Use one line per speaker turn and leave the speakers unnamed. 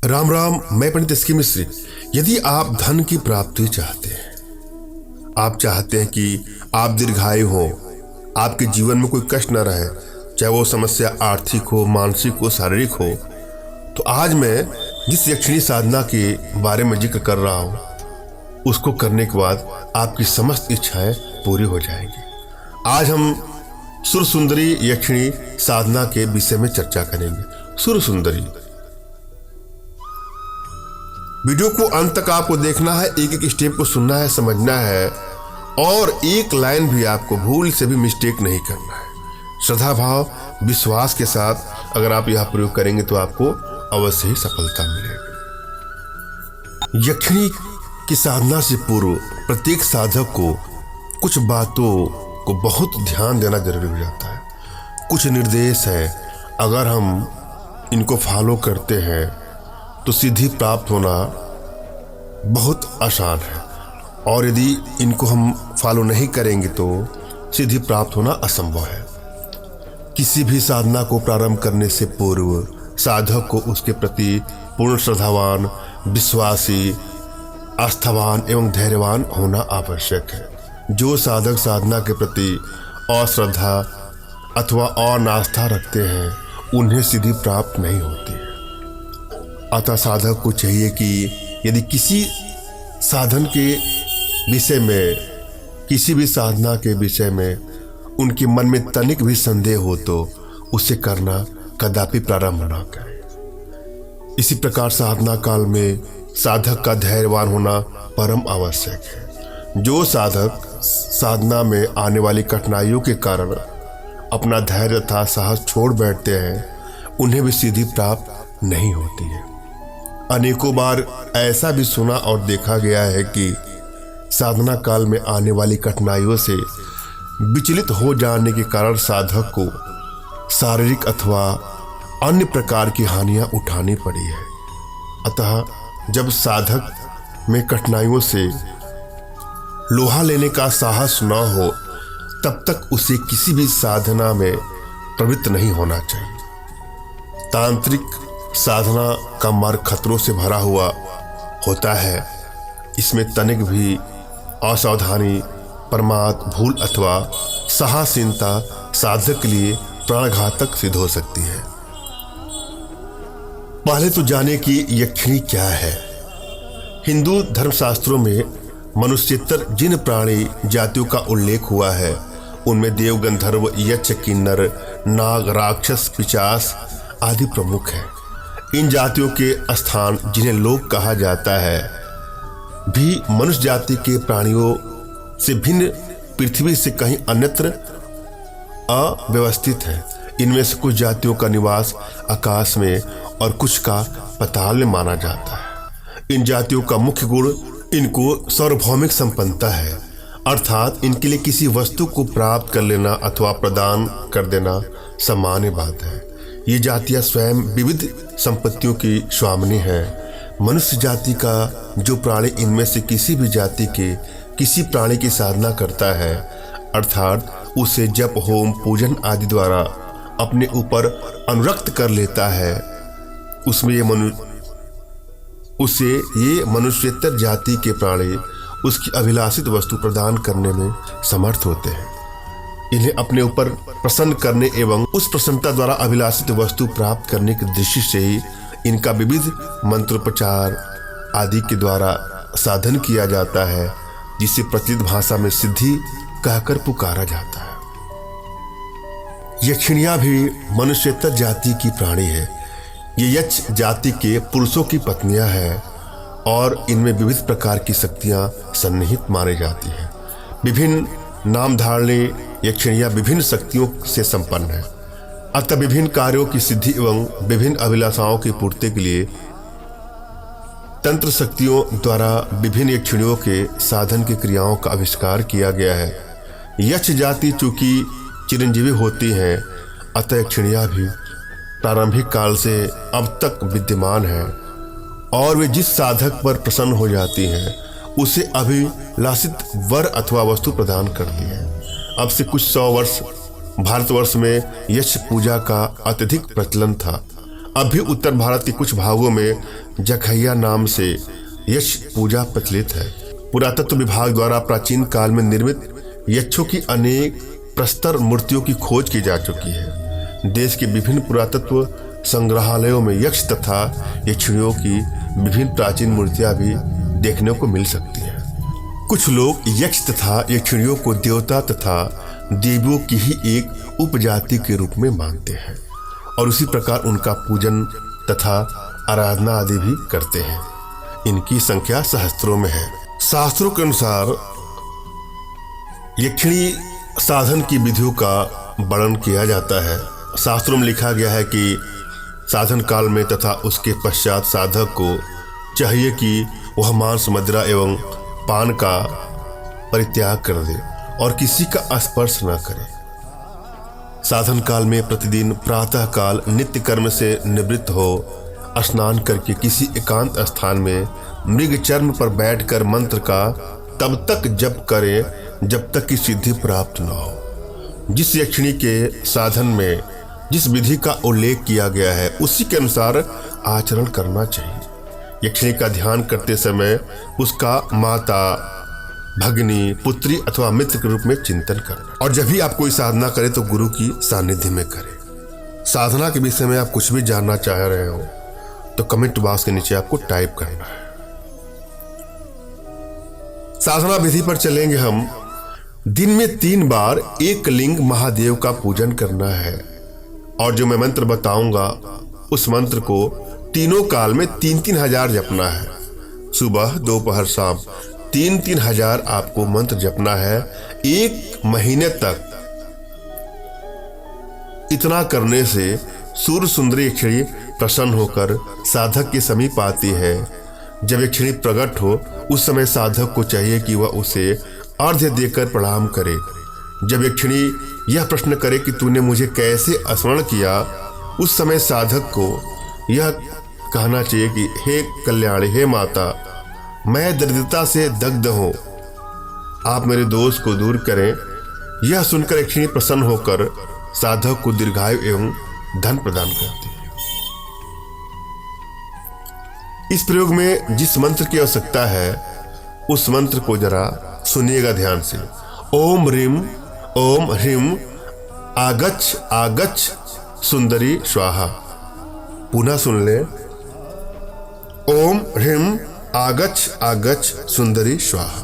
राम राम। मैं पंडित एस के मिश्र। यदि आप धन की प्राप्ति चाहते हैं, आप चाहते हैं कि आप दीर्घायु हो, आपके जीवन में कोई कष्ट न रहे, चाहे वो समस्या आर्थिक हो, मानसिक हो, शारीरिक हो, तो आज मैं जिस यक्षिणी साधना के बारे में जिक्र कर रहा हूँ, उसको करने के बाद आपकी समस्त इच्छाएं पूरी हो जाएंगी। आज हम सुर सुंदरी यक्षिणी साधना के विषय में चर्चा करेंगे। सुर सुंदरी वीडियो को अंत तक आपको देखना है, एक एक स्टेप को सुनना है, समझना है, और एक लाइन भी आपको भूल से भी मिस्टेक नहीं करना है। श्रद्धा भाव विश्वास के साथ अगर आप यह प्रयोग करेंगे तो आपको अवश्य ही सफलता मिलेगी। यक्षिणी की साधना से पूर्व प्रत्येक साधक को कुछ बातों को बहुत ध्यान देना जरूरी हो जाता है। कुछ निर्देश है, अगर हम इनको फॉलो करते हैं तो सिद्धि प्राप्त होना बहुत आसान है, और यदि इनको हम फॉलो नहीं करेंगे तो सिद्धि प्राप्त होना असंभव है। किसी भी साधना को प्रारंभ करने से पूर्व साधक को उसके प्रति पूर्ण श्रद्धावान, विश्वासी, आस्थावान एवं धैर्यवान होना आवश्यक है। जो साधक साधना के प्रति अश्रद्धा अथवा अनास्था रखते हैं, उन्हें सिद्धि प्राप्त नहीं होती है। अतः साधक को चाहिए कि यदि किसी साधन के विषय में, किसी भी साधना के विषय में उनके मन में तनिक भी संदेह हो तो उसे करना कदापि प्रारंभ न करें। इसी प्रकार साधना काल में साधक का धैर्यवान होना परम आवश्यक है। जो साधक साधना में आने वाली कठिनाइयों के कारण अपना धैर्य तथा साहस छोड़ बैठते हैं, उन्हें भी सिद्धि प्राप्त नहीं होती है। अनेकों बार ऐसा भी सुना और देखा गया है कि साधना काल में आने वाली कठिनाइयों से विचलित हो जाने के कारण साधक को शारीरिक अथवा अन्य प्रकार की हानियां उठानी पड़ी है। अतः जब साधक में कठिनाइयों से लोहा लेने का साहस न हो, तब तक उसे किसी भी साधना में प्रवृत्त नहीं होना चाहिए। तांत्रिक साधना का मार्ग खतरों से भरा हुआ होता है। इसमें तनिक भी असावधानी, प्रमाद, भूल अथवा साहसहीनता साधक के लिए प्राणघातक सिद्ध हो सकती है। पहले तो जाने कि यक्षिणी क्या है। हिंदू धर्मशास्त्रों में मनुष्येतर जिन प्राणी जातियों का उल्लेख हुआ है, उनमें देव, गंधर्व, यक्ष, किन्नर, नाग, राक्षस, पिशाच आदि प्रमुख हैं। इन जातियों के स्थान, जिन्हें लोक कहा जाता है, भी मनुष्य जाति के प्राणियों से भिन्न पृथ्वी से कहीं अन्यत्र अव्यवस्थित है। इनमें से कुछ जातियों का निवास आकाश में और कुछ का पाताल में माना जाता है। इन जातियों का मुख्य गुण इनको सार्वभौमिक संपन्नता है, अर्थात इनके लिए किसी वस्तु को प्राप्त कर लेना अथवा प्रदान कर देना सामान्य बात है। ये जातियां स्वयं विविध संपत्तियों की स्वामिनी हैं। मनुष्य जाति का जो प्राणी इनमें से किसी भी जाति के किसी प्राणी की साधना करता है, अर्थात उसे जप, होम, पूजन आदि द्वारा अपने ऊपर अनुरक्त कर लेता है, उसे ये मनुष्येतर जाति के प्राणी उसकी अभिलाषित वस्तु प्रदान करने में समर्थ होते हैं। इन्हें अपने ऊपर प्रसन्न करने एवं उस प्रसन्नता द्वारा अभिलाषित वस्तु प्राप्त करने की दृष्टि से ही इनका विविध मंत्रोपचार आदि के द्वारा साधन किया जाता है, जिसे प्रचलित भाषा में सिद्धि कहकर पुकारा जाता है। यक्षिणियां भी मनुष्येतर जाति की प्राणी है। ये यक्ष जाति के पुरुषों की पत्नियां हैं और इनमें विविध प्रकार की शक्तियां सन्निहित मानी जाती हैं। विभिन्न नाम धारणी यक्षिणियां विभिन्न शक्तियों से संपन्न है। अतः विभिन्न कार्यों की सिद्धि एवं विभिन्न अभिलाषाओं की पूर्ति के लिए तंत्र शक्तियों द्वारा विभिन्न यक्षिणियों के साधन की क्रियाओं का आविष्कार किया गया है। यक्ष जाति चूंकि चिरंजीवी होती है, अतः यक्षिणियां भी प्रारंभिक काल से अब तक विद्यमान है, और वे जिस साधक पर प्रसन्न हो जाती हैं, उसे अभिलाषित वर अथवा वस्तु प्रदान करती है। अब से कुछ 100 वर्ष भारतवर्ष में यक्ष पूजा का अत्यधिक प्रचलन था। अब भी उत्तर भारत के कुछ भागों में जखैया नाम से यक्ष पूजा प्रचलित है। पुरातत्व विभाग द्वारा प्राचीन काल में निर्मित यक्षों की अनेक प्रस्तर मूर्तियों की खोज की जा चुकी है। देश के विभिन्न पुरातत्व संग्रहालयों में यक्ष तथा यक्षिणियों की विभिन्न प्राचीन मूर्तियां भी देखने को मिल सकती हैं। कुछ लोग यक्ष तथा यक्षिणियों को देवता तथा देवियों की ही एक उपजाति के रूप में मानते हैं और उसी प्रकार उनका पूजन तथा आराधना आदि भी करते हैं। इनकी संख्या सहस्त्रों में है। शास्त्रों के अनुसार यक्षिणी साधन की विधियों का वर्णन किया जाता है। शास्त्रों में लिखा गया है कि साधन काल में तथा उसके पश्चात साधक को चाहिए कि वह मांस, मदिरा एवं पान का परित्याग कर दे और किसी का स्पर्श न करे। साधन काल में प्रतिदिन प्रातः काल नित्य कर्म से निवृत्त हो स्नान करके किसी एकांत स्थान में मृग चर्म पर बैठकर मंत्र का तब तक जप करे जब तक कि सिद्धि प्राप्त न हो। जिस यक्षिणी के साधन में जिस विधि का उल्लेख किया गया है उसी के अनुसार आचरण करना चाहिए। यक्षिणी का ध्यान करते समय उसका माता, भगिनी, पुत्री अथवा मित्र के रूप में चिंतन करना। और जब भी आप कोई साधना करें तो गुरु की सानिध्य में करें। साधना के विषय में आप कुछ भी जानना चाह रहे हो तो कमेंट बॉक्स के नीचे आपको टाइप करना है। साधना विधि पर चलेंगे हम। दिन में 3 बार एक लिंग महादेव का पूजन करना है और जो मैं मंत्र बताऊंगा उस मंत्र को तीनों काल में 3-3 हजार जपना है। सुबह, दोपहर, शाम 3-3 हजार आपको मंत्र जपना है 1 महीने तक। इतना करने से सूर्य सुंदरी यक्षिणी प्रसन्न होकर साधक के समीप आती है। जब यक्षिणी प्रकट हो उस समय साधक को चाहिए कि वह उसे अर्घ्य देकर प्रणाम करे। जब यक्षिणी यह प्रश्न करे कि तूने मुझे कैसे स्मरण किया, उस समय साधक को यह कहना चाहिए कि हे कल्याणी, हे माता, मैं दरिद्रता से दग्ध हूँ, आप मेरे दोष को दूर करें। यह सुनकर यक्षिणी प्रसन्न होकर साधक को दीर्घायु एवं धन प्रदान करती है। इस प्रयोग में जिस मंत्र की आवश्यकता है उस मंत्र को जरा सुनिएगा ध्यान से। ओम ह्रीम आगच्छ आगच्छ सुंदरी स्वाहा। पुनः सुन ले। ओम ह्रीम आगच्छ आगच्छ सुंदरी स्वाहा।